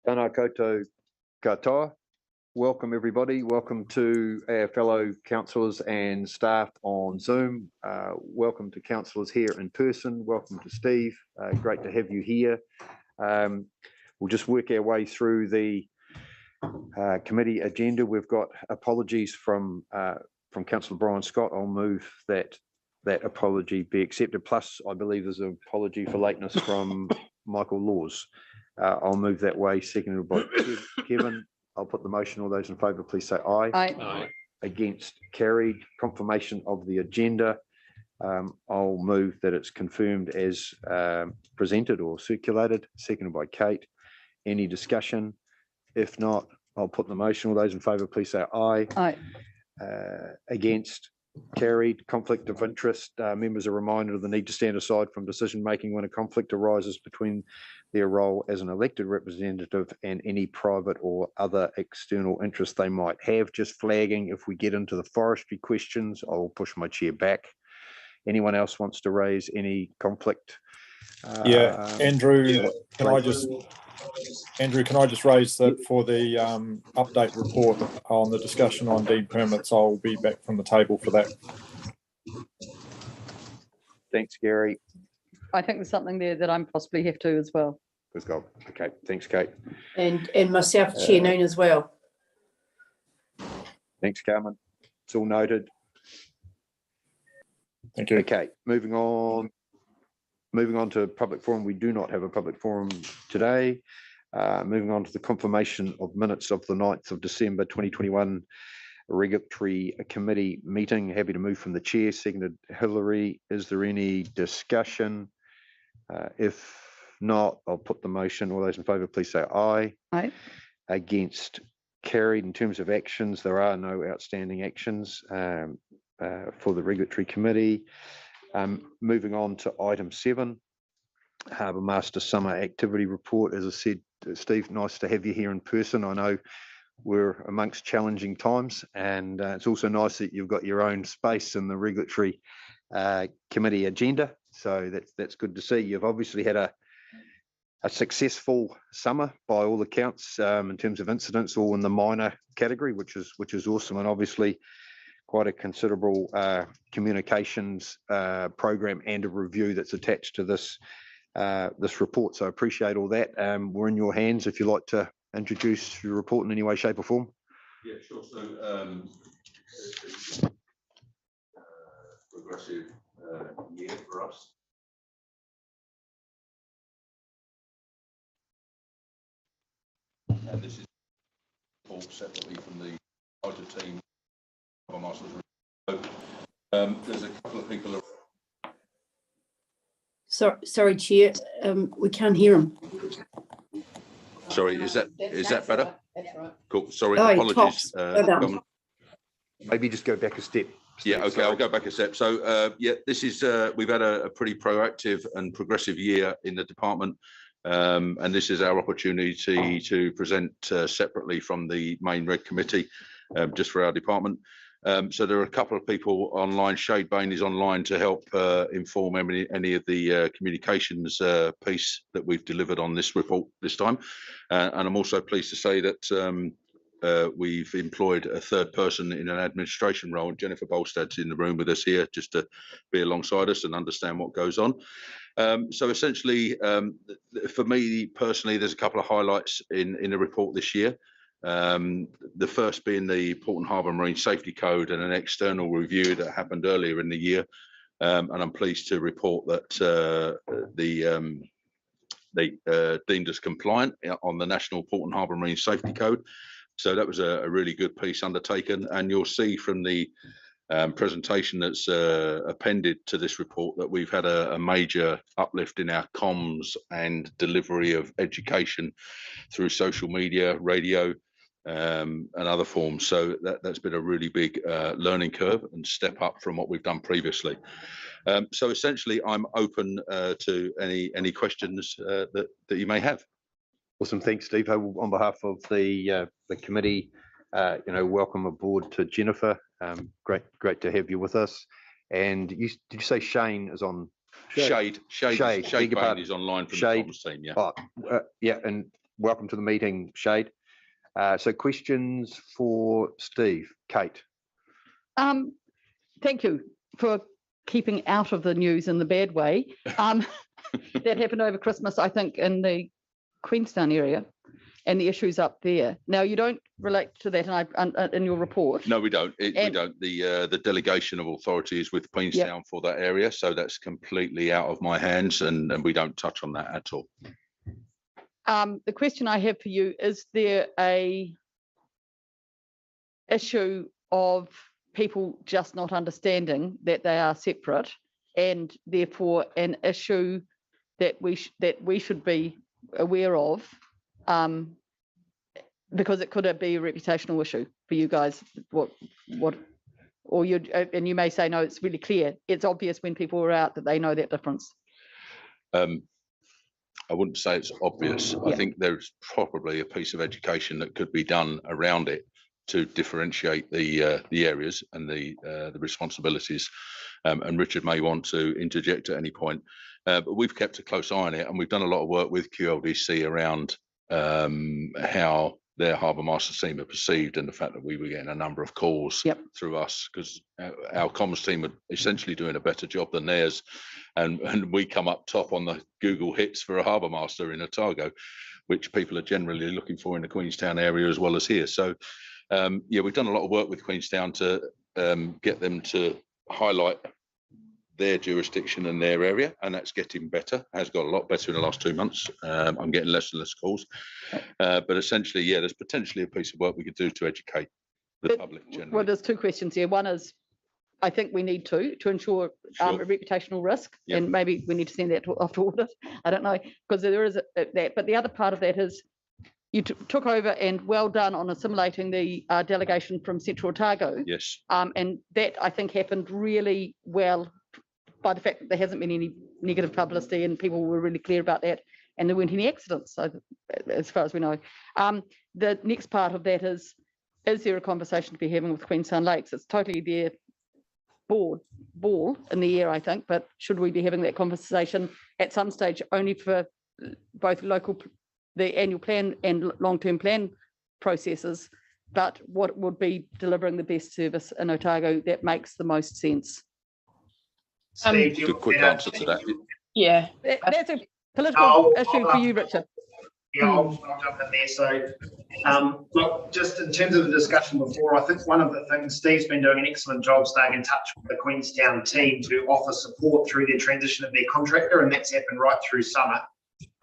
Tēnā koutou katoa. Welcome everybody. Welcome to our fellow councillors and staff on Zoom. Welcome to councillors here in person. Welcome to Steve. Great to have you here. We'll just work our way through the committee agenda. We've got apologies from Councillor Brian Scott. I'll move that apology be accepted. Plus, I believe there's an apology for lateness from Michael Laws. I'll move that way. Seconded by Kevin. I'll put the motion. All those in favour, please say aye. Aye. Aye. Against, carried. Confirmation of the agenda. I'll move that it's confirmed as presented or circulated. Seconded by Kate. Any discussion? If not, I'll put the motion. All those in favour, please say aye. Aye. Against, carried. Conflict of interest. Members are reminded of the need to stand aside from decision making when a conflict arises between their role as an elected representative and any private or other external interest they might have. Just flagging, if we get into the forestry questions, I'll push my chair back. Anyone else wants to raise any conflict? Andrew, can I just raise that for the update report on the discussion on deed permits, I'll be back from the table for that. Thanks, Gary. I think there's something there that I'm possibly have to as well. Let's go. Okay, thanks, Kate. And myself, Chair Noon, as well. Thanks, Carmen. It's all noted. Thank you. Okay, moving on to public forum. We do not have a public forum today. Moving on to the confirmation of minutes of the 9th of December 2021 regulatory committee meeting. Happy to move from the chair. Seconded Hillary. Is there any discussion? If not, I'll put the motion. All those in favour, please say aye. Aye. Against, carried. In terms of actions, there are no outstanding actions for the regulatory committee. Moving on to item 7, Harbour Master Summer Activity Report. As I said, Steve, nice to have you here in person. I know we're amongst challenging times, and it's also nice that you've got your own space in the regulatory committee agenda. So that's good to see. You've obviously had a successful summer by all accounts in terms of incidents, all in the minor category, which is awesome, and obviously quite a considerable communications program and a review that's attached to this report. So I appreciate all that. We're in your hands if you'd like to introduce your report in any way, shape or form. Yeah, sure. So progressive year for us. And this is all separately from the larger team. There's a couple of people. Sorry, Chair. We can't hear him. Sorry, is that better? That's right. Cool. Sorry, Oh, apologies. Maybe just go back a step. Yeah, okay, Sorry. I'll go back a step. So, yeah, this is, we've had a pretty proactive and progressive year in the department. And this is our opportunity to present separately from the main Reg Committee, just for our department. So there are a couple of people online. Shade Bain is online to help inform any of the communications piece that we've delivered on this report this time. And I'm also pleased to say that we've employed a third person in an administration role. Jennifer Bolstad's in the room with us here just to be alongside us and understand what goes on. So essentially, for me personally, there's a couple of highlights in the report this year. The first being the Port and Harbour Marine Safety Code and an external review that happened earlier in the year. And I'm pleased to report that they deemed us compliant on the National Port and Harbour Marine Safety Code. So that was a really good piece undertaken. And you'll see from the presentation that's appended to this report that we've had a major uplift in our comms and delivery of education through social media, radio, and other forms. So that's been a really big learning curve and step up from what we've done previously. So essentially, I'm open to any questions that you may have. Awesome, thanks, Steve. On behalf of the committee, welcome aboard to Jennifer. Great to have you with us. And did you say Shane is on? Shade Beg your Bain pardon. is online from Shade. the comms team. Yeah. Oh, yeah, and welcome to the meeting, Shade. So questions for Steve. Kate. Thank you for keeping out of the news in the bad way. That happened over Christmas, I think, in the Queenstown area and the issues up there. Now, you don't relate to that in your report. No, we don't. We don't. The delegation of authority is with Queenstown for that area, so that's completely out of my hands, and we don't touch on that at all. The question I have for you, is there a issue of people just not understanding that they are separate, and therefore an issue that we should be aware of, because it could be a reputational issue for you guys? And you may say, no, it's really clear. It's obvious when people are out that they know that difference. I wouldn't say it's obvious. I think there's probably a piece of education that could be done around it to differentiate the areas and the responsibilities. And Richard may want to interject at any point, but we've kept a close eye on it, and we've done a lot of work with QLDC around how their harbour master team are perceived, and the fact that we were getting a number of calls through us because our comms team are essentially doing a better job than theirs, and we come up top on the Google hits for a harbour master in Otago, which people are generally looking for in the Queenstown area as well as here. So we've done a lot of work with Queenstown to get them to highlight their jurisdiction and their area, and that's getting better. Has got a lot better in the last 2 months. I'm getting less and less calls, but essentially, there's potentially a piece of work we could do to educate the public generally. Well, there's two questions here. One is, I think we need to ensure a reputational risk, and maybe we need to send that off to audit. I don't know, because there is that. But the other part of that is, you took over, and well done on assimilating the delegation from Central Otago. Yes. And that, I think, happened really well by the fact that there hasn't been any negative publicity, and people were really clear about that, and there weren't any accidents, so, as far as we know. The next part of that is there a conversation to be having with Queenstown Lakes? It's totally their ball in the air, I think, but should we be having that conversation at some stage only for both the annual plan and long-term plan processes, but what would be delivering the best service in Otago that makes the most sense? Steve, Good quick answer to that. Yeah. That's a political issue for you, Richard. Yeah, I'll jump in there. So, look, just in terms of the discussion before, I think one of the things, Steve's been doing an excellent job staying in touch with the Queenstown team to offer support through their transition of their contractor, and that's happened right through summer.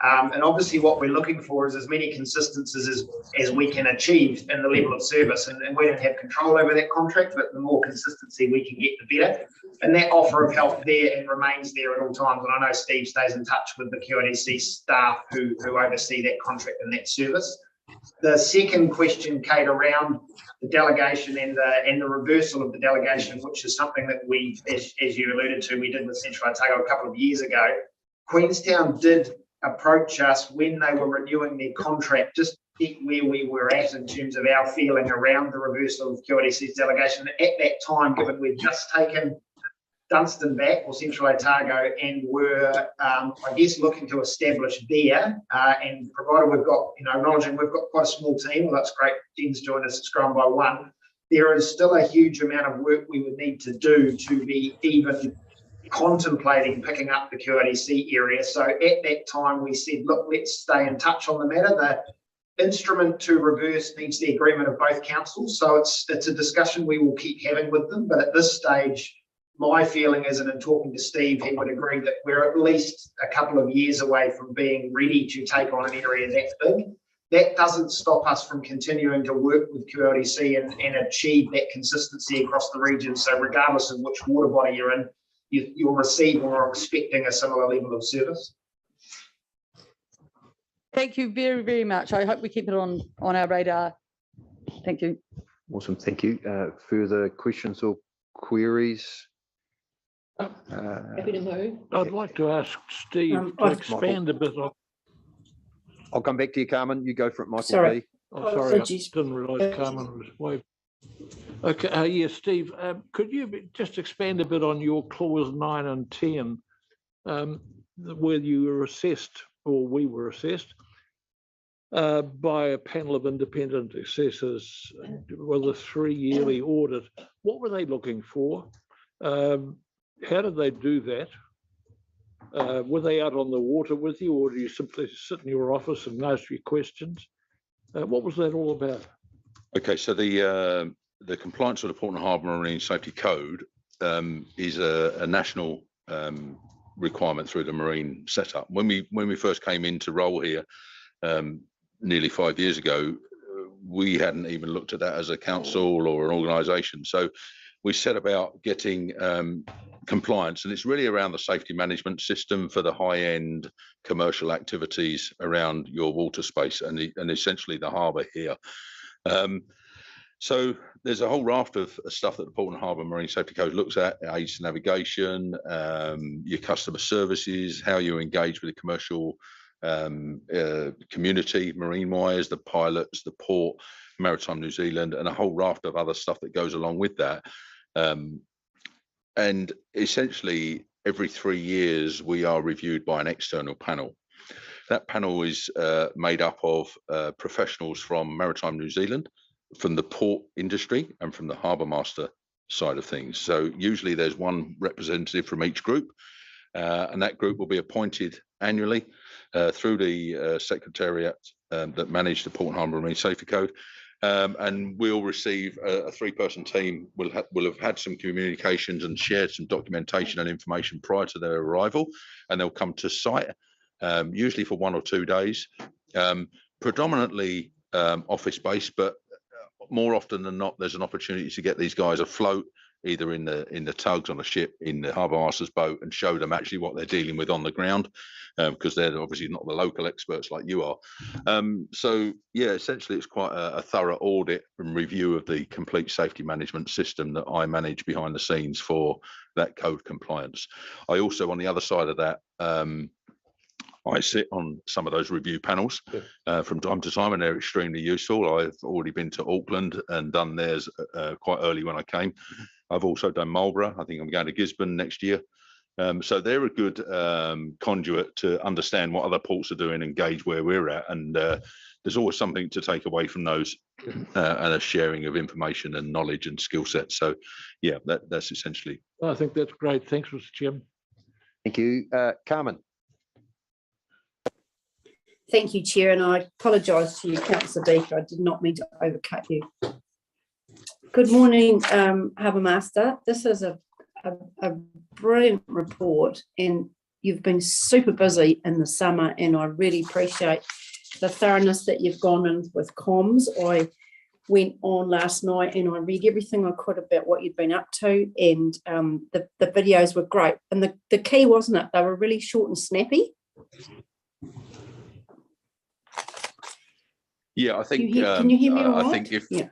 And obviously what we're looking for is as many consistencies as we can achieve in the level of service, and we don't have control over that contract, but the more consistency we can get, the better. And that offer of help there and remains there at all times. And I know Steve stays in touch with the QLDC staff who oversee that contract and that service. The second question, Kate, around the delegation and the reversal of the delegation, which is something that we, as you alluded to, we did with Central Otago a couple of years ago. Queenstown did approach us when they were renewing their contract, just to get where we were at in terms of our feeling around the reversal of QLDC's delegation. At that time, given we'd just taken Dunstan back, or Central Otago, and were, I guess, looking to establish there, and provided we've got, acknowledging we've got quite a small team, well, that's great, Jen's joined us at Scrum by one, there is still a huge amount of work we would need to do to be even contemplating picking up the QLDC area. So at that time, we said, look, let's stay in touch on the matter. The instrument to reverse needs the agreement of both councils. So it's a discussion we will keep having with them. But at this stage, my feeling is, and in talking to Steve, he would agree that we're at least a couple of years away from being ready to take on an area that big. That doesn't stop us from continuing to work with QLDC and achieve that consistency across the region. So regardless of which water body you're in, you'll receive or are expecting a similar level of service. Thank you very, very much. I hope we keep it on our radar. Thank you. Awesome, thank you. Further questions or queries? Happy to move. I'd like to ask Steve to expand a bit on. I'll come back to you, Carmen. You go for it, Michael. Sorry. B. Oh, sorry, I didn't realise Carmen was waving. Okay, yes, Steve, could you just expand a bit on your clause 9 and 10, where you were assessed, or we were assessed, by a panel of independent assessors with a 3-yearly audit. What were they looking for? How did they do that? Were they out on the water with you, or do you simply sit in your office and ask your questions? What was that all about? Okay, so the compliance of the Port and Harbour Marine Safety Code is a national requirement through the marine setup. When we first came into role here nearly 5 years ago, we hadn't even looked at that as a council or an organisation. So we set about getting compliance, and it's really around the safety management system for the high-end commercial activities around your water space and essentially the harbour here. So there's a whole raft of stuff that the Port and Harbour Marine Safety Code looks at: aids to navigation, your customer services, how you engage with the commercial community, marine-wise, the pilots, the port, Maritime New Zealand, and a whole raft of other stuff that goes along with that. And essentially, every 3 years, we are reviewed by an external panel. That panel is made up of professionals from Maritime New Zealand, from the port industry, and from the harbour master side of things. So usually there's one representative from each group, and that group will be appointed annually through the secretariat that manage the Port and Harbour Marine Safety Code. And we'll receive a 3-person team. Will have had some communications and shared some documentation and information prior to their arrival, and they'll come to site, usually for 1 or 2 days, predominantly office-based, but more often than not, there's an opportunity to get these guys afloat, either in the tugs on a ship, in the harbour master's boat, and show them actually what they're dealing with on the ground, because they're obviously not the local experts like you are. So yeah, essentially it's quite a thorough audit and review of the complete safety management system that I manage behind the scenes for that code compliance. I also, on the other side of that, I sit on some of those review panels from time to time, and they're extremely useful. I've already been to Auckland and done theirs quite early when I came. I've also done Marlborough. I think I'm going to Gisborne next year. So they're a good conduit to understand what other ports are doing and gauge where we're at. And there's always something to take away from those and a sharing of information and knowledge and skill sets. So yeah, that's essentially. I think that's great. Thanks, Mr. Chairman. Thank you. Carmen. Thank you, Chair, and I apologise to you, Councillor Beaker. I did not mean to overcut you. Good morning, Harbour Master. This is a brilliant report, and you've been super busy in the summer, and I really appreciate the thoroughness that you've gone in with comms. I went on last night and I read everything I could about what you'd been up to, and the videos were great. And the key, wasn't it? They were really short and snappy. Yeah, I think. Can you hear me all right? I think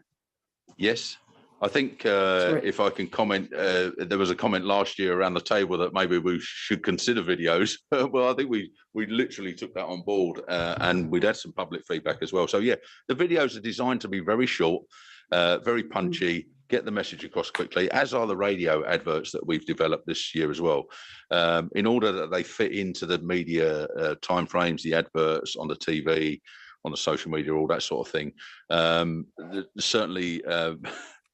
yes, I think if I can comment, there was a comment last year around the table that maybe we should consider videos. Well, I think we literally took that on board, and we'd had some public feedback as well. So yeah, the videos are designed to be very short, very punchy, get the message across quickly, as are the radio adverts that we've developed this year as well, in order that they fit into the media timeframes, the adverts on the TV, on the social media, all that sort of thing. Certainly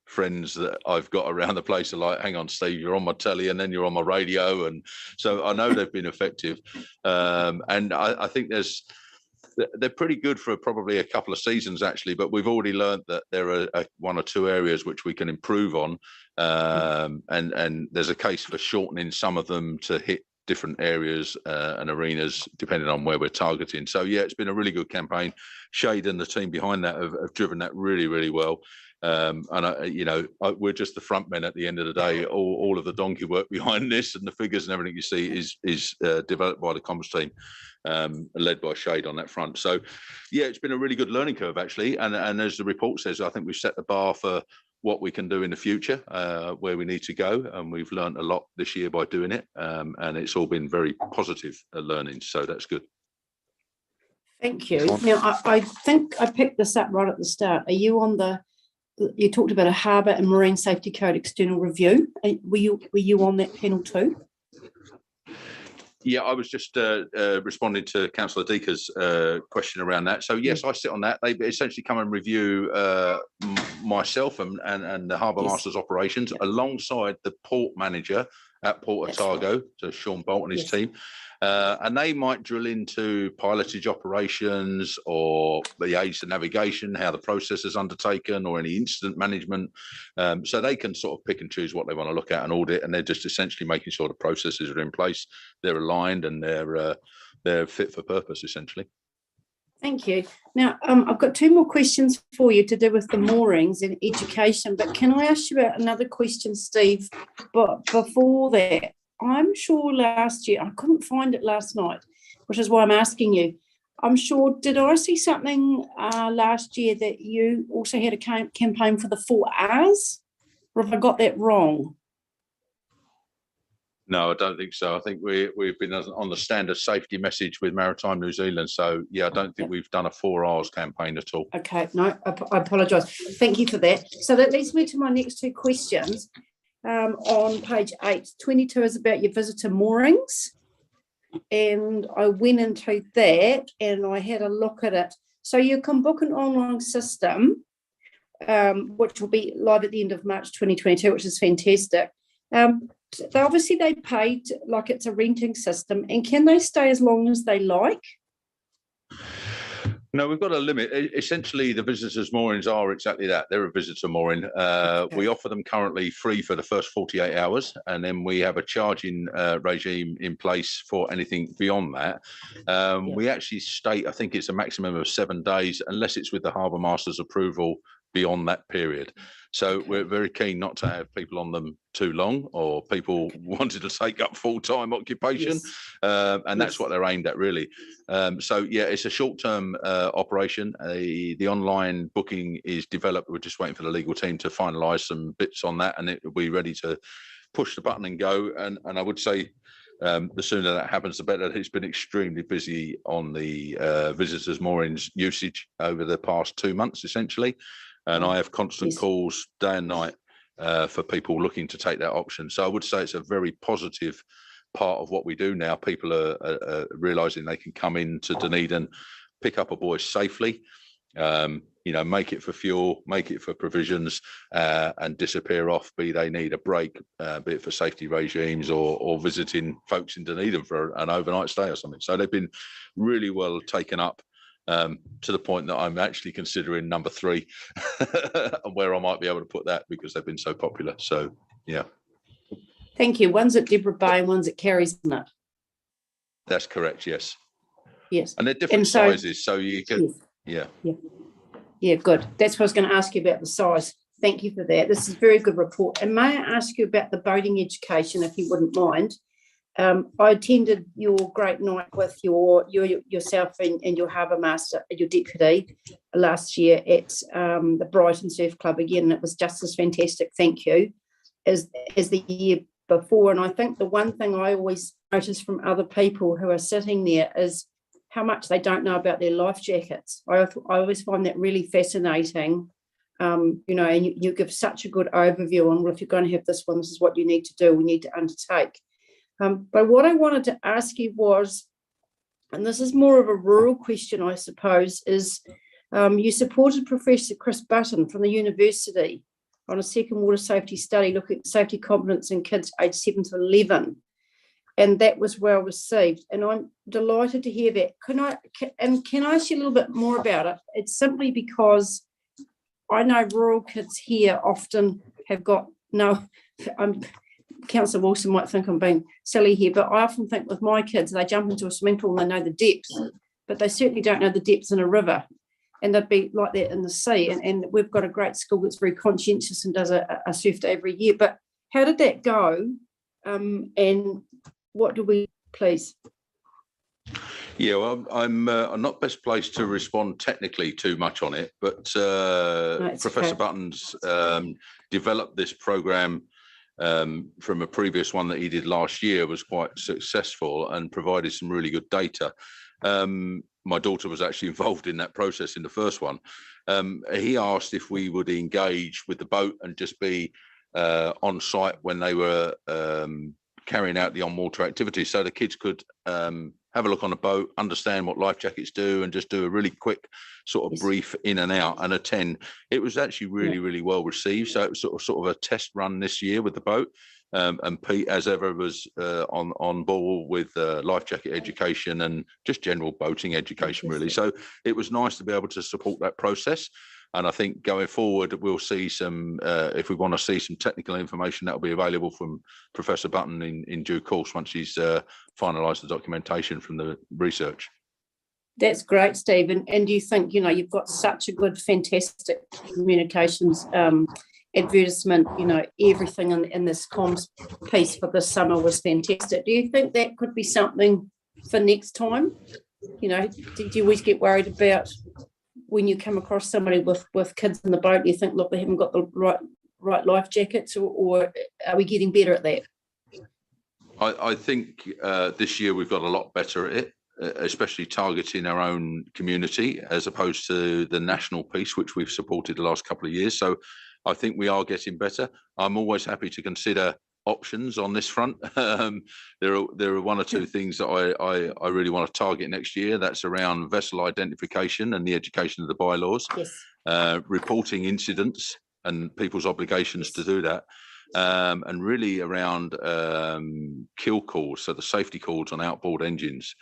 friends that I've got around the place are like, hang on, Steve, you're on my telly and then you're on my radio. And so I know they've been effective. And I think they're pretty good for probably a couple of seasons, actually, but we've already learned that there are 1 or 2 areas which we can improve on. And there's a case for shortening some of them to hit different areas and arenas depending on where we're targeting. So yeah, it's been a really good campaign. Shade and the team behind that have driven that really, really well. And we're just the front men at the end of the day. All of the donkey work behind this and the figures and everything you see is developed by the comms team, led by Shade on that front. So yeah, it's been a really good learning curve, actually. And as the report says, I think we've set the bar for what we can do in the future, where we need to go, and we've learned a lot this year by doing it, and it's all been very positive learning, so that's good. Thank you. Now, I think I picked this up right at the start. Are you on you talked about a Harbour and Marine Safety Code external review. Were you on that panel too? Yeah, I was just responding to Councillor Deeker's question around that. So yes, I sit on that. They essentially come and review myself and the Harbour Yes. Masters operations alongside the port manager at Port That's Otago, so Sean Bolt and his Yes. team. And they might drill into pilotage operations or the aids to navigation, how the process is undertaken, or any incident management. So they can sort of pick and choose what they want to look at and audit, and they're just essentially making sure the processes are in place, they're aligned, and they're fit for purpose, essentially. Thank you. Now, I've got two more questions for you to do with the moorings and education, but can I ask you about another question, Steve? But before that, I'm sure last year, I couldn't find it last night, which is why I'm asking you. I'm sure, did I see something last year that you also had a campaign for the 4 Rs? Or have I got that wrong? No, I don't think so. I think we've been on the standard safety message with Maritime New Zealand. So yeah, I don't think we've done a 4 Rs campaign at all. Okay, no, I apologise. Thank you for that. So that leads me to my next two questions. On page 8, 22 is about your visitor moorings. And I went into that and I had a look at it. So you can book an online system, which will be live at the end of March 2022, which is fantastic. Obviously they paid like it's a renting system, and can they stay as long as they like? No, we've got a limit. Essentially, the visitors' moorings are exactly that. They're a visitor mooring. We offer them currently free for the first 48 hours, and then we have a charging regime in place for anything beyond that. We actually state, I think it's a maximum of 7 days, unless it's with the Harbour Master's approval beyond that period. So we're very keen not to have people on them too long, or people wanting to take up full-time occupation. And that's what they're aimed at, really. So yeah, it's a short-term operation. The online booking is developed. We're just waiting for the legal team to finalise some bits on that, and it will be ready to push the button and go. And I would say the sooner that happens, the better. It's been extremely busy on the visitors' moorings usage over the past 2 months, essentially. And I have constant calls day and night for people looking to take that option. So I would say it's a very positive part of what we do now. People are realising they can come into Dunedin, pick up a buoy safely, make it for fuel, make it for provisions, and disappear off, be they need a break, be it for safety regimes or visiting folks in Dunedin for an overnight stay or something. So they've been really well taken up. To the point that I'm actually considering number 3 and where I might be able to put that, because they've been so popular. So, yeah. Thank you. One's at Deborah Bay and one's at Carey's, isn't it? That's correct, yes. Yes. And they're different sizes, so you can, Yeah, good. That's what I was going to ask you about, the size. Thank you for that. This is a very good report. And may I ask you about the boating education, if you wouldn't mind? I attended your great night with yourself and your harbour master, your deputy, last year at the Brighton Surf Club again, and it was just as fantastic. Thank you, as the year before. And I think the one thing I always notice from other people who are sitting there is how much they don't know about their life jackets. I always find that really fascinating. And you give such a good overview on, well, if you're going to have this one, this is what you need to do. We need to undertake. But what I wanted to ask you was, and this is more of a rural question, I suppose, is you supported Professor Chris Button from the university on a second water safety study looking at safety competence in kids aged 7 to 11. And that was well received. And I'm delighted to hear that. Can I ask you a little bit more about it? It's simply because I know rural kids here often have got Councillor Wilson might think I'm being silly here, but I often think with my kids, they jump into a swimming pool and they know the depths, but they certainly don't know the depths in a river, and they'd be like that in the sea. And we've got a great school that's very conscientious and does a surf day every year. But how did that go? And what do we, please? Yeah, well, I'm not best placed to respond technically too much on it, but Professor Button's developed this programme from a previous one that he did last year, was quite successful and provided some really good data. My daughter was actually involved in that process in the first one. He asked if we would engage with the boat and just be on site when they were carrying out the on-water activities, so the kids could have a look on a boat, understand what life jackets do, and just do a really quick sort of Yes. brief in and out and attend. It was actually really, really well received. So it was sort of a test run this year with the boat. And Pete, as ever, was on board with life jacket education and just general boating education, really. So it was nice to be able to support that process. And I think going forward, we'll see some, if we want to see some technical information, that will be available from Professor Button in due course once he's finalised the documentation from the research. That's great, Steve. And do you think, you've got such a good, fantastic communications advertisement, everything in this comms piece for this summer was fantastic. Do you think that could be something for next time? Do you always get worried about when you come across somebody with kids in the boat, you think, look, they haven't got the right life jackets, or are we getting better at that? I think this year we've got a lot better at it, especially targeting our own community as opposed to the national piece, which we've supported the last couple of years. So I think we are getting better. I'm always happy to consider options on this front. There are one or two things that I really want to target next year. That's around vessel identification and the education of the bylaws, reporting incidents and people's obligations to do that, and really around kill calls, so the safety calls on outboard engines.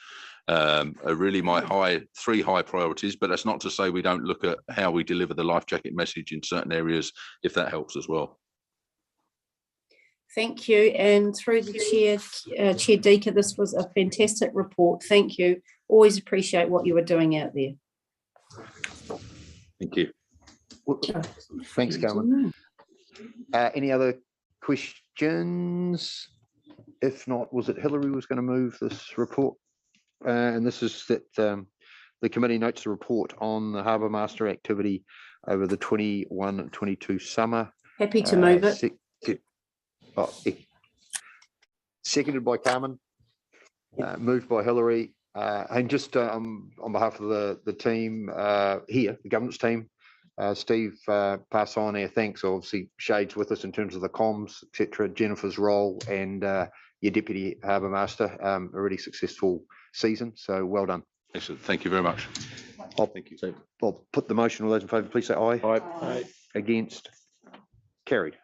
Are really my three high priorities, but that's not to say we don't look at how we deliver the life jacket message in certain areas, if that helps as well. Thank you. And through the Chair Deaker, this was a fantastic report. Thank you. Always appreciate what you were doing out there. Thank you. Thanks, Carmen. Any other questions? If not, was it Hillary was going to move this report? And this is that the committee notes the report on the Harbour Master activity over the 21-22 summer. Happy to move it. Seconded by Carmen, moved by Hillary. And just on behalf of the team here, the governance team, Steve, pass on our thanks. Obviously, Shade's with us in terms of the comms, etc. Jennifer's role and your deputy harbour master, a really successful season. So well done. Excellent. Thank you very much. Thank you. So I'll put the motion. All those in favour, please say aye. Aye. Against? Carried.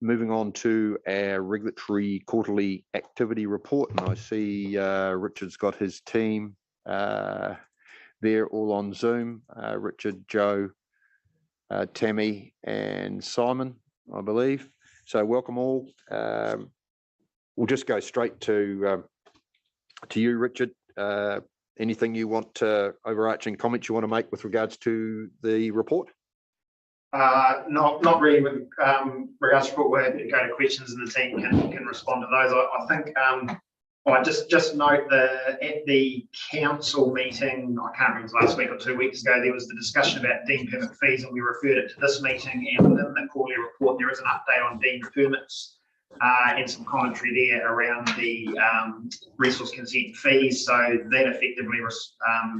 Moving on to our regulatory quarterly activity report, and I see Richard's got his team there all on Zoom. Richard, Joe, Tammy and Simon, I believe. So welcome all. We'll just go straight to you, Richard. Anything you want, overarching comments you want to make with regards to the report? Not really with regards to what we're happy to go to questions and the team can respond to those. I think I just note at the council meeting, I can't remember, last week or 2 weeks ago, there was the discussion about deemed permit fees, and we referred it to this meeting, and within the quarterly report there is an update on deemed permits and some commentary there around the resource consent fees. So that effectively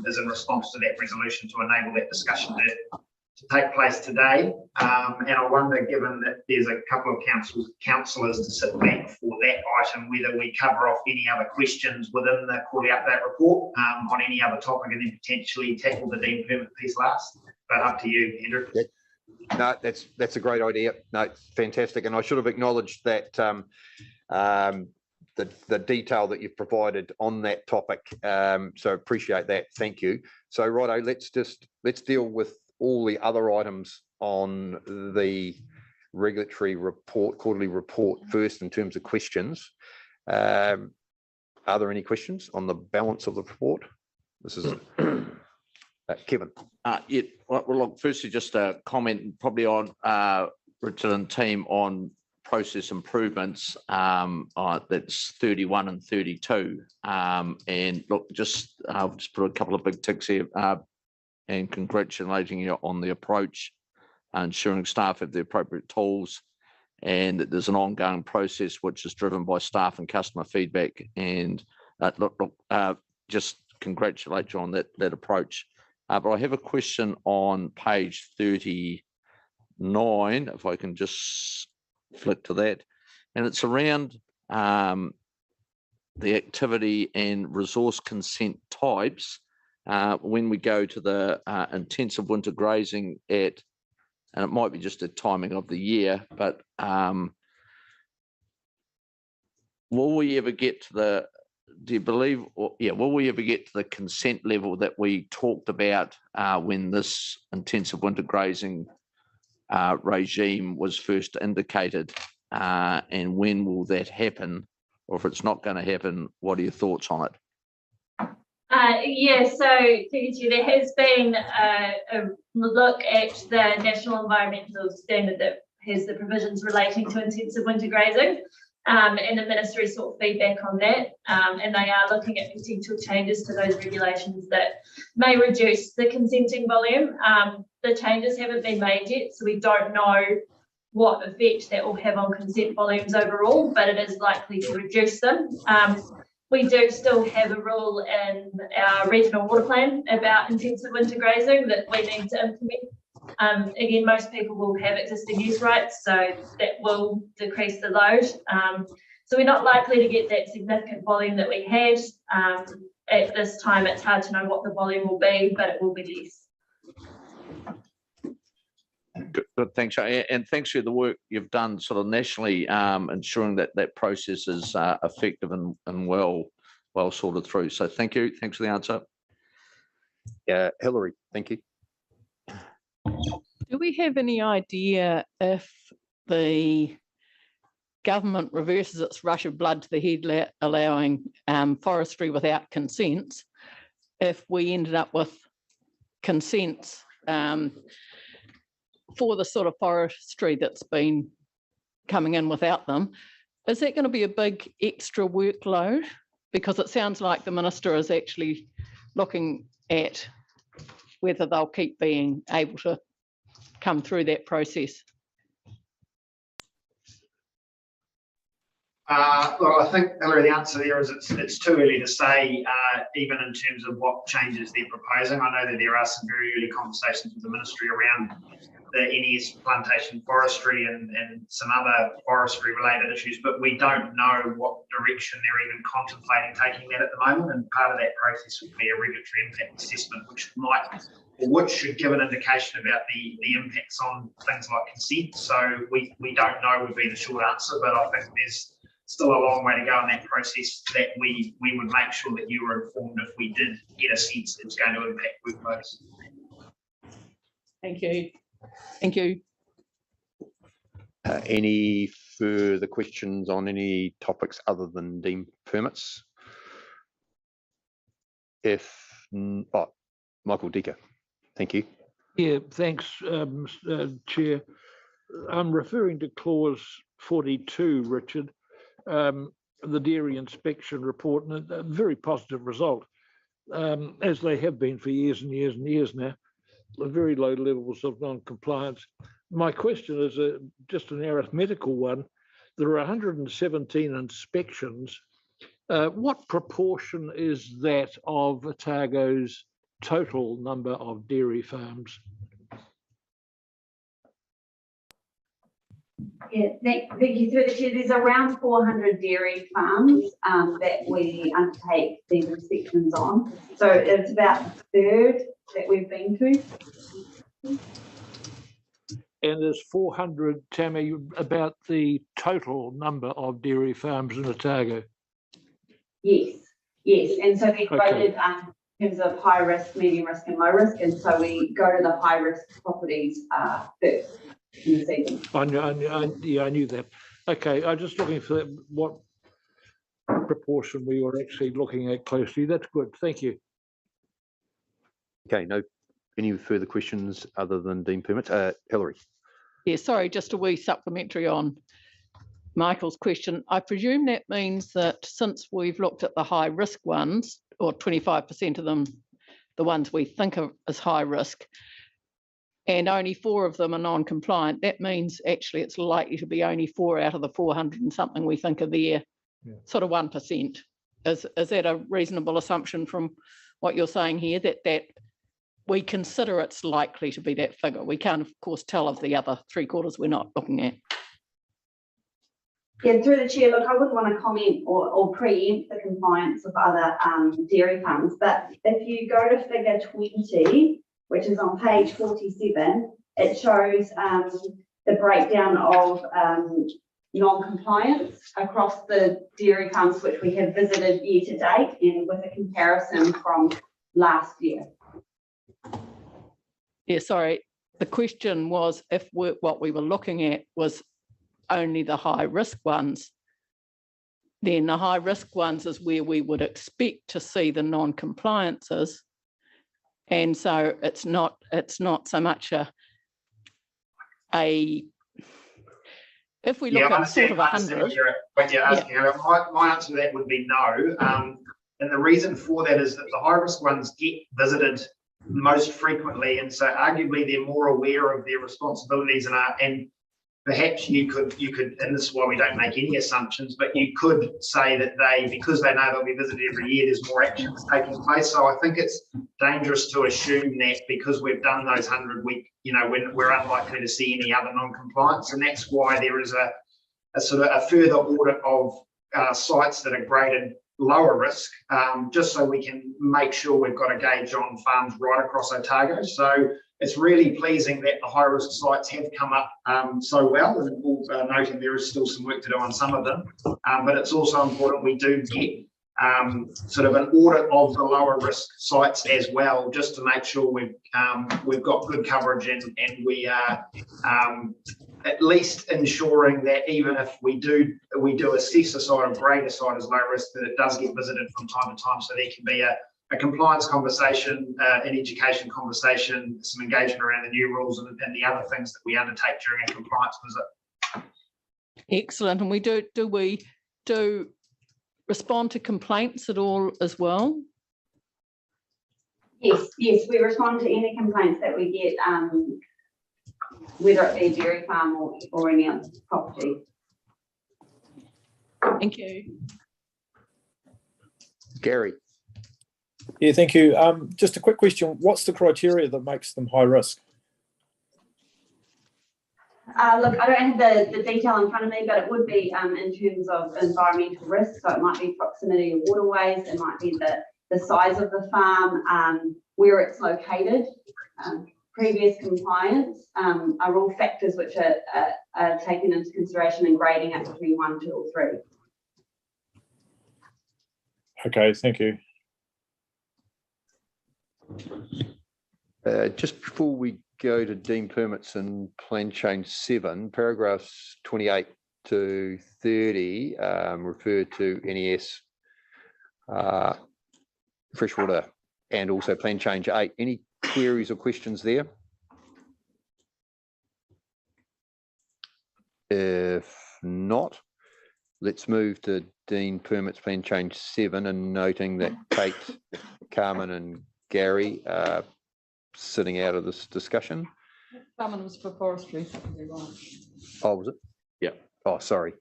is in response to that resolution to enable that discussion to take place today. And I wonder, given that there's a couple of councillors to sit back for that item, whether we cover off any other questions within the quarterly update report on any other topic, and then potentially tackle the deemed permit piece last. But up to you, Andrew. Yeah. No, that's a great idea. No, it's fantastic. And I should have acknowledged that the detail that you've provided on that topic. So appreciate that. Thank you. So righto, let's deal with all the other items on the regulatory report, quarterly report first in terms of questions. Are there any questions on the balance of the report? This is Kevin. Yeah, well, look, firstly, just a comment probably on Richard and team on process improvements. That's 31 and 32. And look, just put a couple of big ticks here. And congratulating you on the approach, ensuring staff have the appropriate tools, and that there's an ongoing process which is driven by staff and customer feedback. And just congratulate you on that approach. But I have a question on page 39, if I can just flick to that, and it's around the activity and resource consent types, when we go to the intensive winter grazing and it might be just the timing of the year, but will we ever get to the, do you believe, will we ever get to the consent level that we talked about when this intensive winter grazing regime was first indicated? And when will that happen? Or if it's not going to happen, what are your thoughts on it? So there has been a look at the National Environmental Standard that has the provisions relating to intensive winter grazing, and the Ministry sought feedback on that, and they are looking at potential changes to those regulations that may reduce the consenting volume. The changes haven't been made yet, so we don't know what effect that will have on consent volumes overall, but it is likely to reduce them. We do still have a rule in our regional water plan about intensive winter grazing that we need to implement. Again, most people will have existing use rights, so that will decrease the load. So we're not likely to get that significant volume that we had. At this time, it's hard to know what the volume will be, but it will be less. Good, thanks. And thanks for the work you've done sort of nationally, ensuring that that process is effective and well sorted through. So thank you. Thanks for the answer. Hillary, thank you. Do we have any idea if the government reverses its rush of blood to the head, allowing forestry without consents, if we ended up with consents for the sort of forestry that's been coming in without them, is that going to be a big extra workload? Because it sounds like the minister is actually looking at whether they'll keep being able to come through that process. Well, I think, Hillary, the answer there is it's too early to say, even in terms of what changes they're proposing. I know that there are some very early conversations with the ministry around the NES plantation forestry and some other forestry related issues, but we don't know what direction they're even contemplating taking that at the moment. And part of that process would be a regulatory impact assessment, which should give an indication about the impacts on things like consent. So we don't know would be the short answer, but I think there's still a long way to go in that process that we would make sure that you were informed if we did get a sense that it's going to impact workloads. Thank you. Thank you. Any further questions on any topics other than deemed permits? Michael Decker, thank you. Yeah, thanks, Chair. I'm referring to clause 42, Richard, the dairy inspection report, and a very positive result, as they have been for years and years and years now, very low levels of non-compliance. My question is just an arithmetical one. There are 117 inspections. What proportion is that of Otago's total number of dairy farms? Yeah, thank you through the chair. There's around 400 dairy farms that we undertake these inspections on. So it's about a third that we've been to. And there's 400, Tammy, about the total number of dairy farms in Otago? Yes, yes. And so they're voted in terms of high risk, medium risk and low risk. And so we go to the high risk properties first. I knew that. Okay, I'm just looking for what proportion we were actually looking at closely. That's good. Thank you. Okay, no, any further questions other than deemed permits? Hillary. Yeah, sorry, just a wee supplementary on Michael's question. I presume that means that since we've looked at the high risk ones, or 25% of them, the ones we think of as high risk, and only 4 of them are non-compliant, that means actually it's likely to be only 4 out of the 400 and something we think are there, sort of 1%. Is that a reasonable assumption from what you're saying here, that we consider it's likely to be that figure? We can't, of course, tell of the other 3/4 we're not looking at. Yeah, through the chair, look, I wouldn't want to comment or preempt the compliance of other dairy farms, but if you go to figure 20, which is on page 47, it shows the breakdown of non-compliance across the dairy farms which we have visited year to date, and with a comparison from last year. Yeah, sorry. The question was if what we were looking at was only the high risk ones, then the high risk ones is where we would expect to see the non-compliances. And so it's not so much if we look at sort of 100. What you're asking. My answer to that would be no. And the reason for that is that the high risk ones get visited most frequently, and so arguably they're more aware of their responsibilities and perhaps you could, and this is why we don't make any assumptions, but you could say that because they know they'll be visited every year, there's more actions taking place. So I think it's dangerous to assume that because we've done those 100 we're unlikely to see any other non-compliance, and that's why there is a sort of a further audit of sites that are graded lower risk, just so we can make sure we've got a gauge on farms right across Otago. So it's really pleasing that the high risk sites have come up so well, and noting there is still some work to do on some of them, but it's also important we do get sort of an audit of the lower risk sites as well, just to make sure we've got good coverage and we are at least ensuring that even if we do assess a site or grade a site as low risk, that it does get visited from time to time, so there can be a compliance conversation, an education conversation, some engagement around the new rules and the other things that we undertake during a compliance visit. Excellent. And we do respond to complaints at all as well? Yes, we respond to any complaints that we get, whether it be a dairy farm or any other property. Thank you. Gary. Yeah, thank you. Just a quick question. What's the criteria that makes them high risk? Look, I don't have the detail in front of me, but it would be in terms of environmental risk. So it might be proximity of waterways, it might be the size of the farm, where it's located, previous compliance, are all factors which are taken into consideration in grading it between 1, 2, or 3. Okay, thank you. Just before we go to deemed permits and plan change 7, paragraphs 28 to 30 refer to NES, freshwater, and also plan change 8. Any queries or questions there? If not, let's move to deemed permits plan change 7, and noting that Kate, Carmen and Gary are sitting out of this discussion. Carmen was for forestry. Oh, was it? Yeah. Oh, sorry.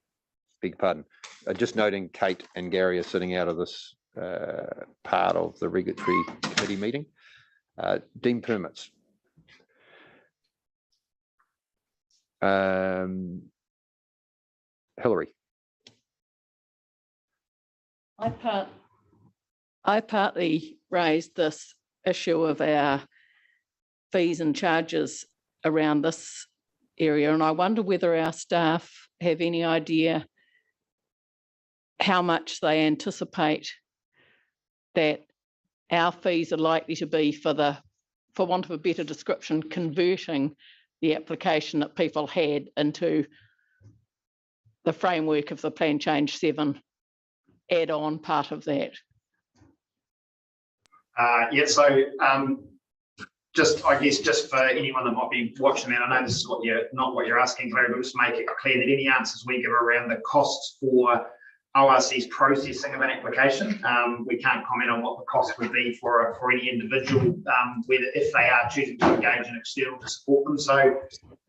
Beg pardon. Just noting Kate and Gary are sitting out of this part of the regulatory committee meeting. Deemed permits. Hillary. I partly raised this issue of our fees and charges around this area, and I wonder whether our staff have any idea how much they anticipate that our fees are likely to be for want of a better description, converting the application that people had into the framework of the Plan Change 7 add-on part of that. Yeah, so I guess just for anyone that might be watching that, I know this is not what you're asking, Clary, but just make it clear that any answers we give around the costs for ORC's processing of an application, we can't comment on what the cost would be for any individual, if they are choosing to engage an external to support them. So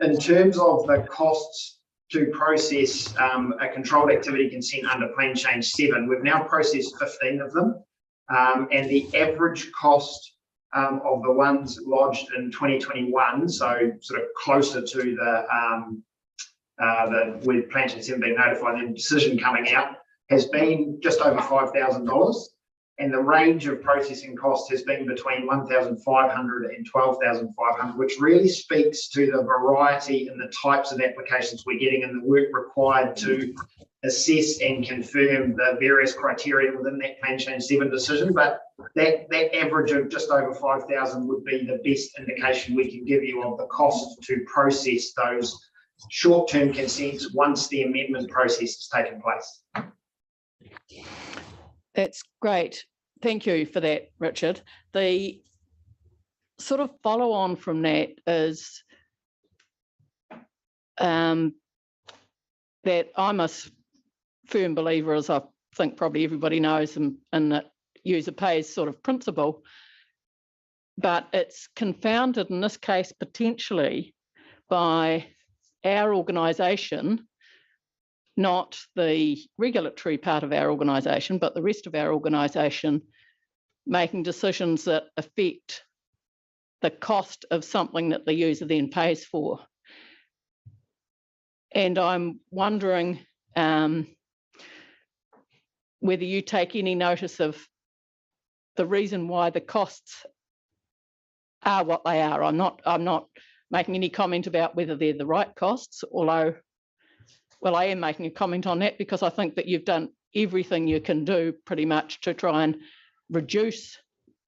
in terms of the costs to process a controlled activity consent under Plan Change 7, we've now processed 15 of them, and the average cost of the ones lodged in 2021, so sort of closer to with Plan Change 7 being notified and the decision coming out, has been just over $5,000. And the range of processing costs has been between 1,500 and 12,500, which really speaks to the variety and the types of applications we're getting and the work required to assess and confirm the various criteria within that Plan Change 7 decision. But that average of just over 5,000 would be the best indication we can give you of the cost to process those short-term consents once the amendment process has taken place. That's great. Thank you for that, Richard. The sort of follow on from that is that I'm a firm believer, as I think probably everybody knows, in that user pays sort of principle, but it's confounded in this case potentially by our organisation, not the regulatory part of our organisation, but the rest of our organisation making decisions that affect the cost of something that the user then pays for. And I'm wondering whether you take any notice of the reason why the costs are what they are. I'm not making any comment about whether they're the right costs, although, well, I am making a comment on that because I think that you've done everything you can do pretty much to try and reduce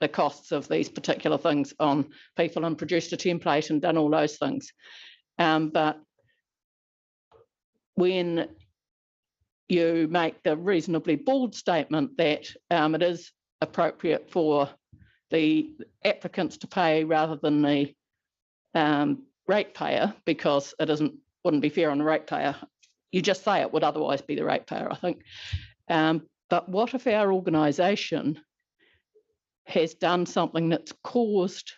the costs of these particular things on people and produced a template and done all those things. But when you make the reasonably bold statement that it is appropriate for the applicants to pay rather than the ratepayer, because it wouldn't be fair on the ratepayer. You just say it would otherwise be the ratepayer, I think. But what if our organisation has done something that's caused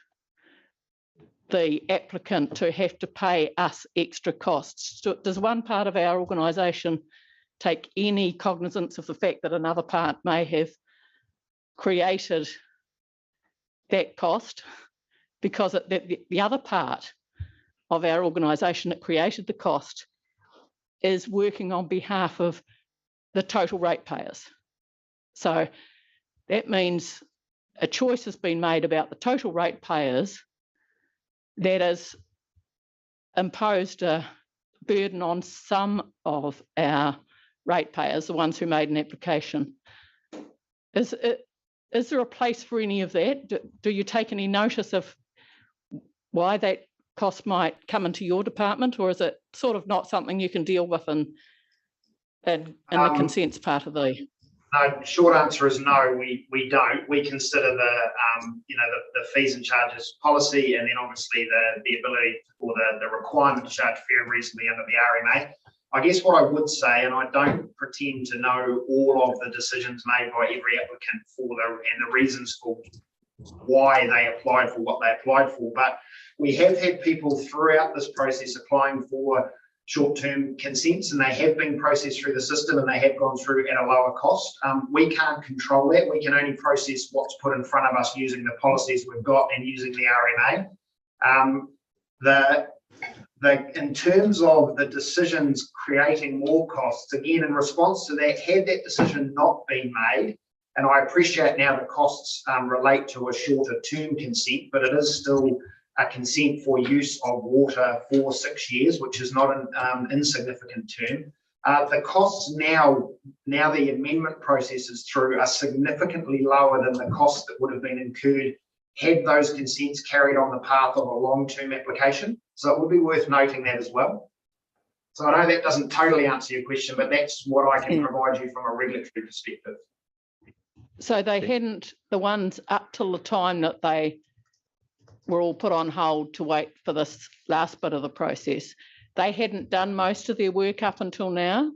the applicant to have to pay us extra costs? So does one part of our organisation take any cognizance of the fact that another part may have created that cost? Because the other part of our organisation that created the cost is working on behalf of the total ratepayers. So that means a choice has been made about the total ratepayers that has imposed a burden on some of our ratepayers, the ones who made an application. Is there a place for any of that? Do you take any notice of why that cost might come into your department, or is it sort of not something you can deal with in the consents part of the? No, short answer is no, we don't. We consider the fees and charges policy, and then obviously the ability or the requirement to charge fair and reasonably under the RMA. I guess what I would say, and I don't pretend to know all of the decisions made by every applicant and the reasons for why they applied for what they applied for, but we have had people throughout this process applying for short-term consents, and they have been processed through the system and they have gone through at a lower cost. We can't control that. We can only process what's put in front of us using the policies we've got and using the RMA. In terms of the decisions creating more costs, again, in response to that, had that decision not been made, and I appreciate now the costs relate to a shorter term consent, but it is still a consent for use of water for 6 years, which is not an insignificant term. The costs now the amendment process is through are significantly lower than the costs that would have been incurred had those consents carried on the path of a long-term application. So it would be worth noting that as well. So I know that doesn't totally answer your question, but that's what I can provide you from a regulatory perspective. So they hadn't, the ones up till the time that they were all put on hold to wait for this last bit of the process, they hadn't done most of their work up until now?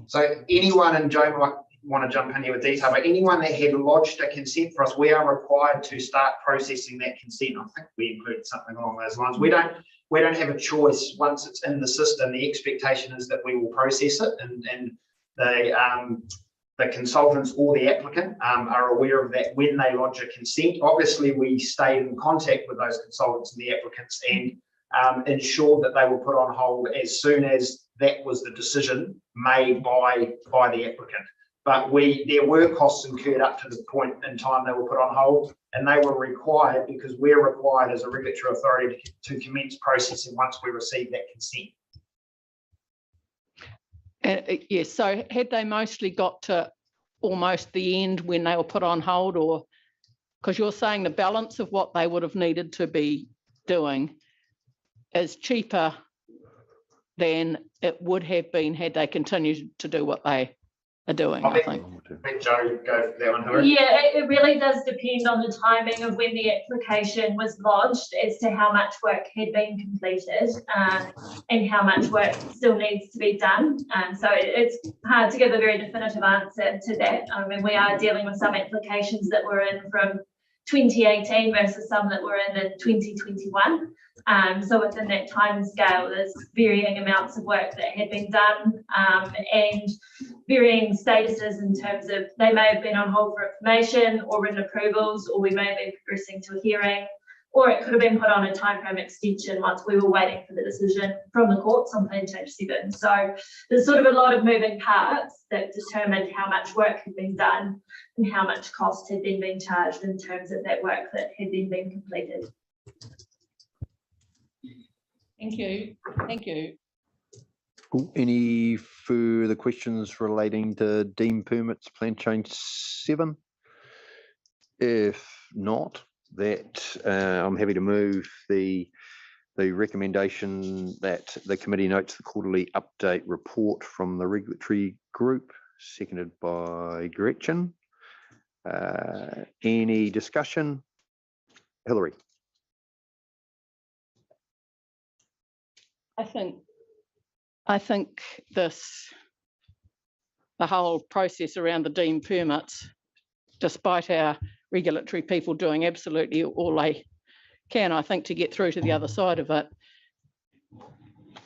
So anyone, and Joe might want to jump in here with detail, but anyone that had lodged a consent for us, we are required to start processing that consent. I think we included something along those lines. We don't have a choice. Once it's in the system, the expectation is that we will process it, and the consultants or the applicant are aware of that when they lodge a consent. Obviously, we stay in contact with those consultants and the applicants, and ensured that they were put on hold as soon as that was the decision made by the applicant. But there were costs incurred up to the point in time they were put on hold, and they were required because we're required as a regulatory authority to commence processing once we receive that consent. Yes, so had they mostly got to almost the end when they were put on hold, or because you're saying the balance of what they would have needed to be doing is cheaper than it would have been had they continued to do what they are doing, I think. Let Joe go for that one, Hillary. Yeah, it really does depend on the timing of when the application was lodged as to how much work had been completed and how much work still needs to be done. So it's hard to give a very definitive answer to that. I mean, we are dealing with some applications that were in from 2018 versus some that were in 2021. So within that time scale, there's varying amounts of work that had been done and varying statuses in terms of they may have been on hold for information or written approvals, or we may have been progressing to a hearing, or it could have been put on a timeframe extension once we were waiting for the decision from the courts on Plan Change 7. So there's sort of a lot of moving parts that determined how much work had been done and how much cost had then been charged in terms of that work that had then been completed. Thank you. Thank you. Cool. Any further questions relating to deemed permits, Plan Change 7? If not, I'm happy to move the recommendation that the committee notes the quarterly update report from the regulatory group, seconded by Gretchen. Any discussion? Hillary. I think the whole process around the deemed permits, despite our regulatory people doing absolutely all they can, I think, to get through to the other side of it,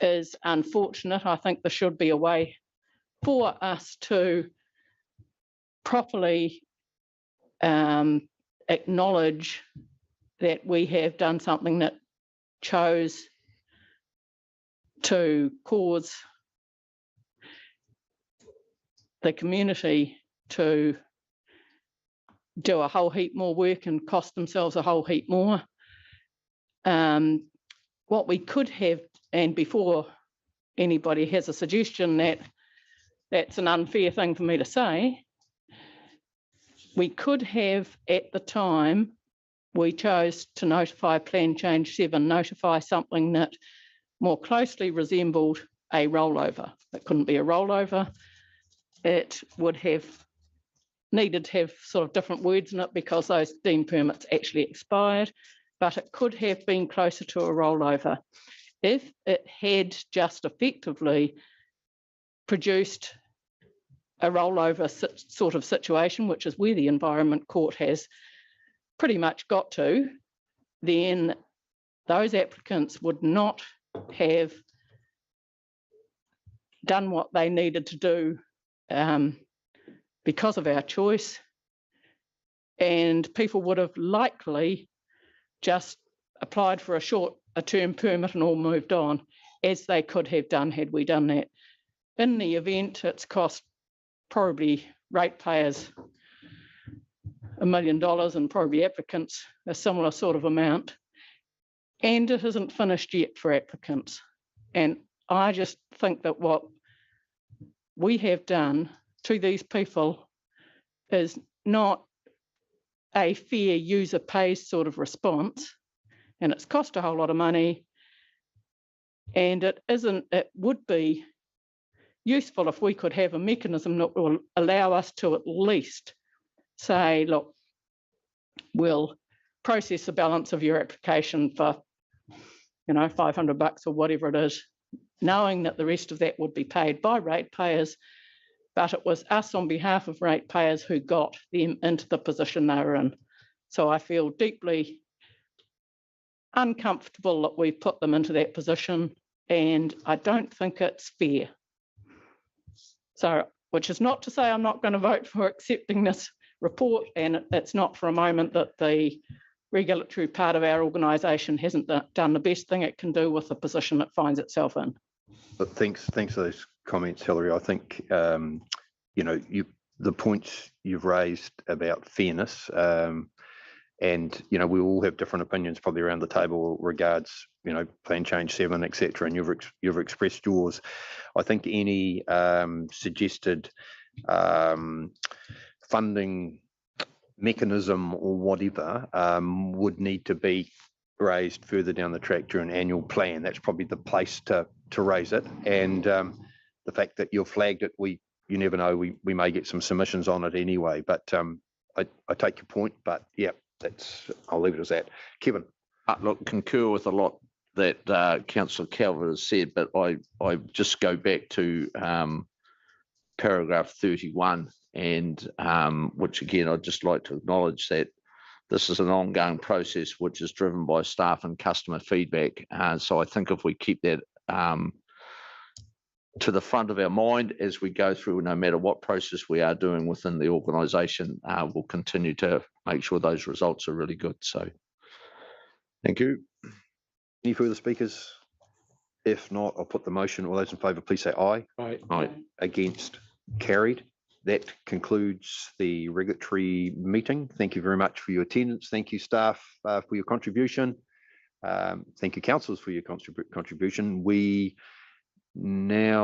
is unfortunate. I think there should be a way for us to properly acknowledge that we have done something that chose to cause the community to do a whole heap more work and cost themselves a whole heap more. What we could have, and before anybody has a suggestion that that's an unfair thing for me to say, we could have, at the time we chose to notify Plan Change 7, notify something that more closely resembled a rollover. It couldn't be a rollover. It would have needed to have sort of different words in it because those deemed permits actually expired, but it could have been closer to a rollover. If it had just effectively produced a rollover sort of situation, which is where the Environment Court has pretty much got to, then those applicants would not have done what they needed to do because of our choice, and people would have likely just applied for a term permit and all moved on, as they could have done had we done that. In the event, it's cost probably ratepayers $1 million and probably applicants a similar sort of amount. And it isn't finished yet for applicants. And I just think that what we have done to these people is not a fair user pays sort of response. And it's cost a whole lot of money. And it would be useful if we could have a mechanism that will allow us to at least say, look, we'll process the balance of your application for $500 or whatever it is, knowing that the rest of that would be paid by ratepayers, but it was us on behalf of ratepayers who got them into the position they were in. So I feel deeply uncomfortable that we put them into that position, and I don't think it's fair. So, which is not to say I'm not going to vote for accepting this report, and it's not for a moment that the regulatory part of our organisation hasn't done the best thing it can do with the position it finds itself in. But thanks for those comments, Hilary. I think the points you've raised about fairness, and we all have different opinions probably around the table regards plan change 7, etc. And you've expressed yours. I think any suggested funding mechanism or whatever would need to be raised further down the track during an annual plan. That's probably the place to raise it. And the fact that you've flagged it, you never know, we may get some submissions on it anyway. But I take your point. But yeah, I'll leave it as that. Kevin. Look, concur with a lot that Councillor Calvert has said, but I just go back to paragraph 31, and which again I'd just like to acknowledge that this is an ongoing process which is driven by staff and customer feedback. So I think if we keep that to the front of our mind as we go through, no matter what process we are doing within the organisation, we'll continue to make sure those results are really good. So thank you. Any further speakers? If not, I'll put the motion. All those in favour, please say aye. Aye. Aye. Against? Carried. That concludes the regulatory meeting. Thank you very much for your attendance. Thank you, staff, for your contribution. Thank you, councillors, for your contribution. We now